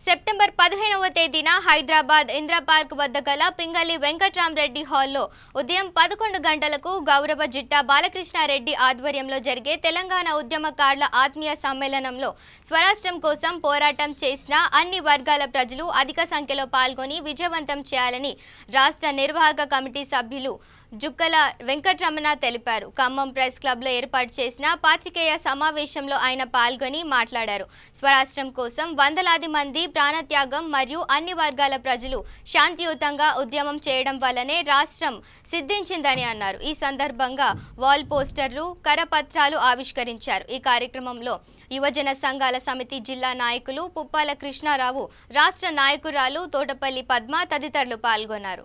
September 15వ తేదీన Hyderabad Indra park వద్ద గల పింగళి వెంకట్రామరెడ్డి హాల్లో ఉదయం 11 గంటలకు గౌరవ జిట్టా బాలకృష్ణారెడ్డి ఆధ్వర్యంలో జరిగే తెలంగాణ ఉద్యమకారుల ఆత్మీయ సమ్మేళనంలో స్వరాష్ట్రం కోసం పోరాటం చేసిన అన్ని వర్గాల ప్రజలు అధిక సంఖ్యలో పాల్గొని విజయవంతం చేయాలని రాష్ట్ర నిర్వాహక కమిటీ సభ్యులు జుక్కల వెంకటరమణ తెలిపారు. ఖమ్మం ప్రెస్ క్లబ్ లో ఏర్పాటు చేసిన పాత్రికేయ సమావేశంలో ఆయన పాల్గొని మాట్లాడారు. స్వరాష్ట్రం కోసం వందలాది మంది ప్రాణత్యాగం మరియు అన్ని వర్గాల ప్రజలు శాంతియుతంగా ఉద్యమం చేయడం వల్లనే రాష్ట్రం సిద్ధించిందని అన్నారు. ఈ సందర్భంగా వాల్ పోస్టర్లు, కరపత్రాలు ఆవిష్కరించారు. ఈ కార్యక్రమంలో యువజన సంఘాల సమితి జిల్లా నాయకులు పుప్పాల కృష్ణారావు, రాష్ట్ర నాయకురాలు తోటపల్లి పద్మ తదితరులు పాల్గొన్నారు.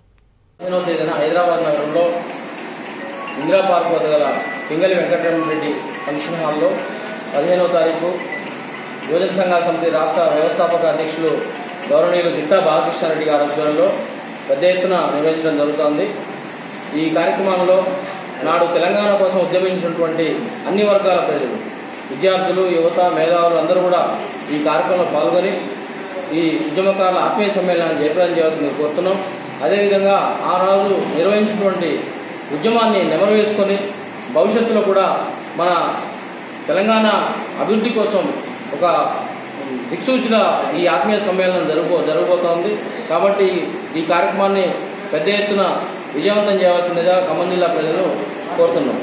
హైదరాబాద్ నగరంలో ఇందిరా పార్క్ వద్ద గల పింగళి వెంకటరామరెడ్డి ఫంక్షన్ హాల్లో 15వ తారీఖు యువజన సంఘాల సమితి రాష్ట్ర వ్యవస్థాపక అధ్యక్షులు గౌరవనీయులు జిట్టా బాలకృష్ణారెడ్డి గారి ఆధ్వర్యంలో పెద్ద ఎత్తున నిర్వహించడం జరుగుతోంది. ఈ కార్యక్రమంలో నాడు తెలంగాణ కోసం ఉద్యమించినటువంటి అన్ని వర్గాల ప్రజలు, విద్యార్థులు, యువత, మేధావులు అందరూ కూడా ఈ కార్యక్రమంలో పాల్గొని ఈ ఉద్యమకారుల ఆత్మీయ సమ్మేళనాన్ని జయప్రదం చేయాల్సింది కోరుతున్నాం. అదేవిధంగా ఆ రోజు నిర్వహించినటువంటి ఉద్యమాన్ని నెమరు వేసుకొని భవిష్యత్తులో కూడా మన తెలంగాణ అభివృద్ధి కోసం ఒక దిక్సూచిగా ఈ ఆత్మీయ సమ్మేళనం జరగబోతోంది. కాబట్టి ఈ కార్యక్రమాన్ని పెద్ద ఎత్తున విజయవంతం చేయవలసిందిగా ఖమ్మం జిల్లా ప్రజలను కోరుతున్నాం.